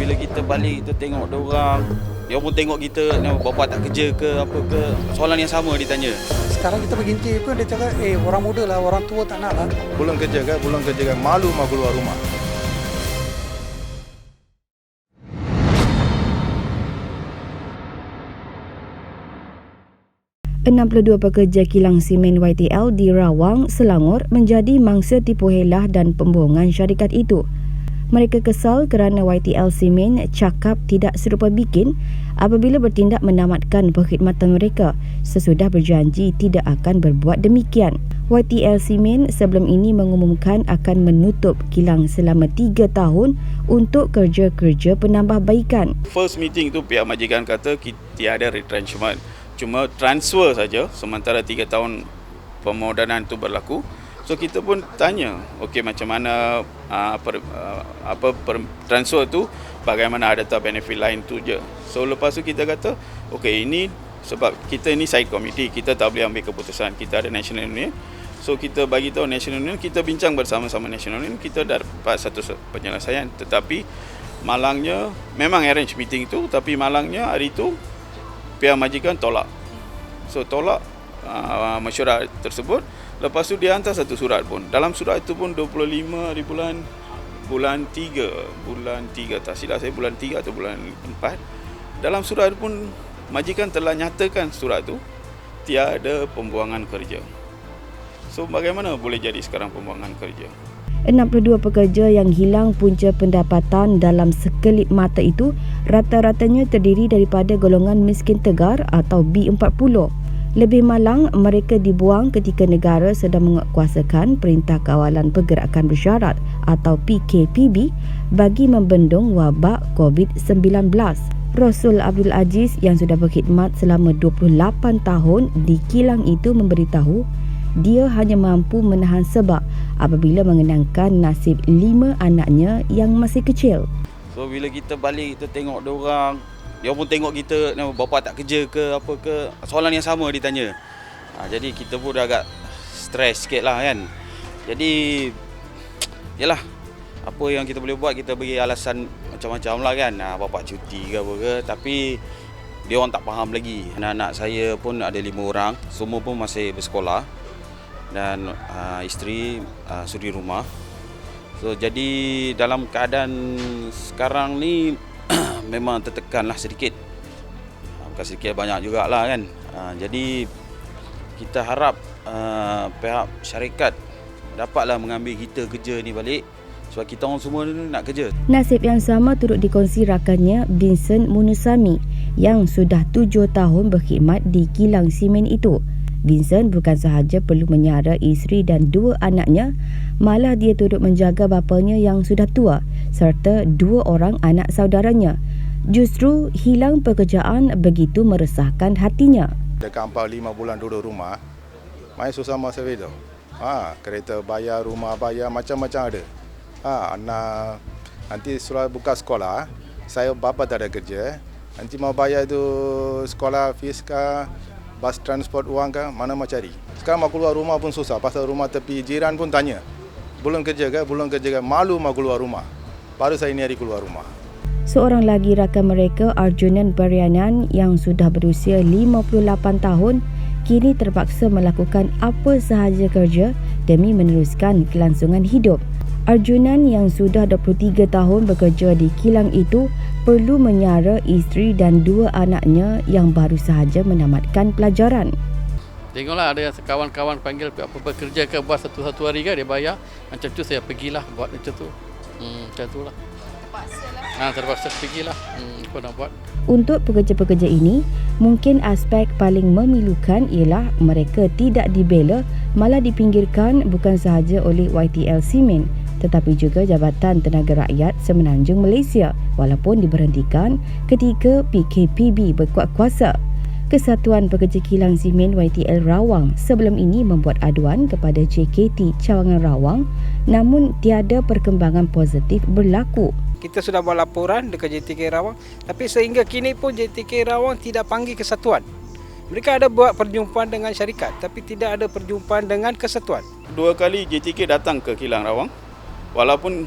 bila kita balik kita tengok dia pun tengok kita, bapa tak kerja ke apa ke, soalan yang sama ditanya. Sekarang kita berhenti pun dia cakap, orang muda lah, orang tua tak nak lah. Belum kerja kan, malu mau keluar rumah. ...62 pekerja kilang simen YTL di Rawang, Selangor menjadi mangsa tipu helah dan pembohongan syarikat itu. Mereka kesal kerana YTL Simen cakap tidak serupa bikin apabila bertindak menamatkan perkhidmatan mereka sesudah berjanji tidak akan berbuat demikian. YTL Simen sebelum ini mengumumkan akan menutup kilang selama 3 tahun untuk kerja-kerja penambahbaikan. First meeting tu pihak majikan kata tiada retrenchment. Cuma transfer saja sementara 3 tahun pemodenan itu berlaku. So kita pun tanya, okey macam mana transfer tu, bagaimana data benefit lain tu je. So lepas tu kita kata, okey ini sebab kita ni side committee, kita tak boleh ambil keputusan. Kita ada National Union. So kita bagi tahu National Union, kita bincang bersama-sama National Union, kita dapat satu penyelesaian. Tetapi malangnya memang arrange meeting tu, tapi malangnya hari tu pihak majikan tolak. So tolak mesyuarat tersebut. Lepas tu dia hantar satu surat pun. Dalam surat itu pun 25 hari bulan 3 tak silap saya, bulan 3 atau bulan 4. Dalam surat itu pun majikan telah nyatakan surat tu tiada pembuangan kerja. So bagaimana boleh jadi sekarang pembuangan kerja? 62 pekerja yang hilang punca pendapatan dalam sekelip mata itu rata-ratanya terdiri daripada golongan miskin tegar atau B40. Lebih malang, mereka dibuang ketika negara sedang menguatkuasakan Perintah Kawalan Pergerakan Bersyarat atau PKPB bagi membendung wabak COVID-19. Rasul Abdul Aziz yang sudah berkhidmat selama 28 tahun di kilang itu memberitahu dia hanya mampu menahan sebab apabila mengenangkan nasib 5 anaknya yang masih kecil. So bila kita balik kita tengok dia pun tengok kita, bapa tak kerja ke apa ke, soalan yang sama ditanya. Jadi kita pun dah agak stres sikit lah kan. Jadi yalah, apa yang kita boleh buat, kita bagi alasan macam-macam lah kan. Bapa cuti ke apa ke, tapi dia orang tak faham lagi. Anak-anak saya pun ada 5 orang, semua pun masih bersekolah. Dan isteri suri rumah. So jadi dalam keadaan sekarang ni memang tertekanlah sedikit. Bukan sedikit, banyak jugalah kan. Jadi kita harap pihak syarikat dapatlah mengambil kita kerja ni balik sebab kita orang semua ni nak kerja. Nasib yang sama turut dikongsi rakannya Vincent Munusami yang sudah 7 tahun berkhidmat di kilang simen itu. Vincent bukan sahaja perlu menyara isteri dan 2 anaknya, malah dia turut menjaga bapanya yang sudah tua serta 2 orang anak saudaranya. Justru hilang pekerjaan begitu meresahkan hatinya. Dekat 4-5 bulan duduk rumah, main susah masa itu. Kereta bayar, rumah bayar, macam-macam ada. Anak nanti suruh buka sekolah, saya bapa tak ada kerja. Nanti mau bayar tu sekolah fees ke, bas transport uang ke, mana mau cari. Sekarang mau keluar rumah pun susah, pasal rumah tepi jiran pun tanya. Belum kerja ke, malu mau keluar rumah. Baru saya ni hari keluar rumah. Seorang lagi rakan mereka, Arjunan Barianan yang sudah berusia 58 tahun, kini terpaksa melakukan apa sahaja kerja demi meneruskan kelangsungan hidup. Arjunan yang sudah 23 tahun bekerja di kilang itu perlu menyara isteri dan 2 anaknya yang baru sahaja menamatkan pelajaran. Tengoklah, ada kawan-kawan panggil apa bekerja ke buat satu hari ke dia bayar. Macam tu saya pergilah buat macam tu. Macam tu lah. Terpaksa pergilah. Apa nak buat? Untuk pekerja-pekerja ini, mungkin aspek paling memilukan ialah mereka tidak dibela, malah dipinggirkan bukan sahaja oleh YTL Simen tetapi juga Jabatan Tenaga Rakyat Semenanjung Malaysia walaupun diberhentikan ketika PKPB berkuat kuasa. Kesatuan Pekerja Kilang Simen YTL Rawang sebelum ini membuat aduan kepada JKT Cawangan Rawang namun tiada perkembangan positif berlaku. Kita sudah buat laporan dekat JTK Rawang, tapi sehingga kini pun JTK Rawang tidak panggil kesatuan. Mereka ada buat perjumpaan dengan syarikat tapi tidak ada perjumpaan dengan kesatuan. 2 kali JTK datang ke kilang Rawang. Walaupun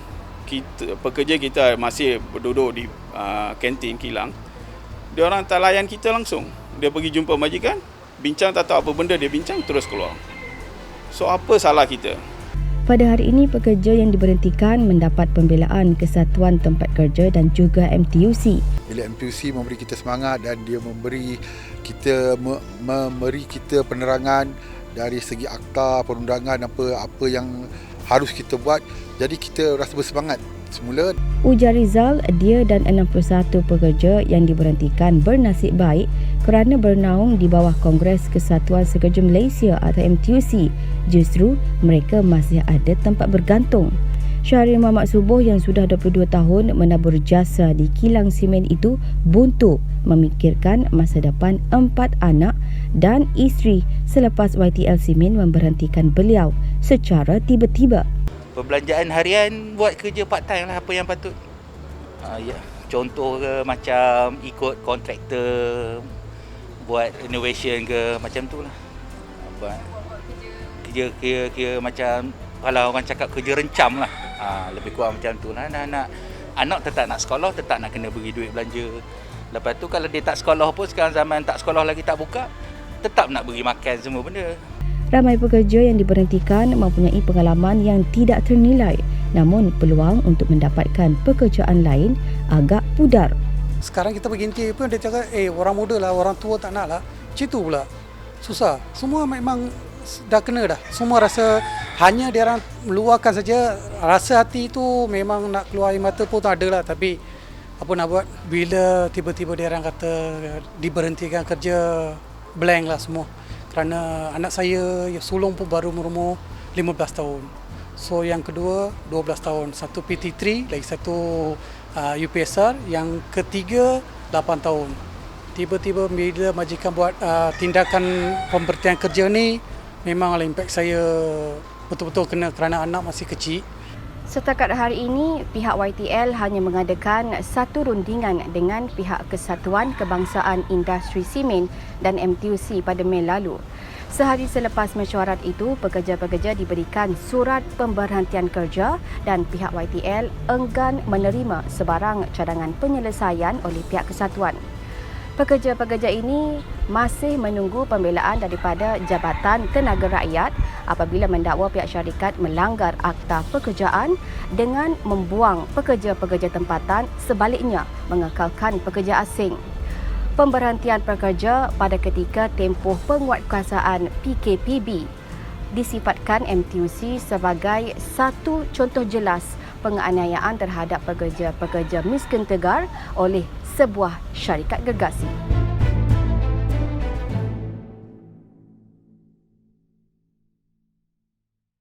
pekerja kita masih berduduk di kantin kilang, dia orang tak layan kita langsung. Dia pergi jumpa majikan, bincang tak tahu apa benda, dia bincang terus keluar. So apa salah kita? Pada hari ini, pekerja yang diberhentikan mendapat pembelaan Kesatuan Tempat Kerja dan juga MTUC. Bila MTUC memberi kita semangat dan dia memberi kita penerangan dari segi akta perundangan apa yang harus kita buat, jadi kita rasa bersemangat semula. Ujar Rizal, dia dan 61 pekerja yang diberhentikan bernasib baik kerana bernaung di bawah Kongres Kesatuan Sekerja Malaysia atau MTUC. Justru mereka masih ada tempat bergantung. Syahrir Muhammad Subuh yang sudah 22 tahun menabur jasa di kilang simen itu buntu memikirkan masa depan 4 anak dan isteri selepas YTL Simen memberhentikan beliau secara tiba-tiba. Perbelanjaan harian buat kerja part time lah, apa yang patut. Ya. Contoh ke macam ikut kontraktor buat renovation ke macam tu lah. Buat kerja macam kalau orang cakap kerja rencam lah. Lebih kurang macam tu lah. Anak tetap nak sekolah, tetap nak kena beri duit belanja. Lepas tu kalau dia tak sekolah pun, sekarang zaman tak sekolah lagi tak buka, tetap nak beri makan semua benda. Ramai pekerja yang diberhentikan mempunyai pengalaman yang tidak ternilai, namun peluang untuk mendapatkan pekerjaan lain agak pudar. Sekarang kita berhenti pun dia cakap, orang muda lah, orang tua tak nak lah. Macam tu pula. Susah. Semua memang dah kena dah. Semua rasa hanya dia orang meluahkan saja. Rasa hati tu memang nak keluar air mata pun tak ada lah. Tapi apa nak buat, bila tiba-tiba dia orang kata diberhentikan kerja, blank lah semua. Kerana anak saya sulung pun baru berumur 15 tahun. So yang kedua 12 tahun. Satu PT3, lagi satu UPSR. Yang ketiga 8 tahun. Tiba-tiba bila majikan buat tindakan pemberhentian kerja ni, memanglah impak saya betul-betul kena kerana anak masih kecil. Setakat hari ini, pihak YTL hanya mengadakan satu rundingan dengan pihak Kesatuan Kebangsaan Industri Simen dan MTUC pada Mei lalu. Sehari selepas mesyuarat itu, pekerja-pekerja diberikan surat pemberhentian kerja dan pihak YTL enggan menerima sebarang cadangan penyelesaian oleh pihak kesatuan. Pekerja-pekerja ini masih menunggu pembelaan daripada Jabatan Tenaga Rakyat apabila mendakwa pihak syarikat melanggar Akta Pekerjaan dengan membuang pekerja-pekerja tempatan, sebaliknya mengekalkan pekerja asing. Pemberhentian pekerja pada ketika tempoh penguatkuasaan PKPB disifatkan MTUC sebagai satu contoh jelas penganiayaan terhadap pekerja-pekerja miskin tegar oleh sebuah syarikat gergasi.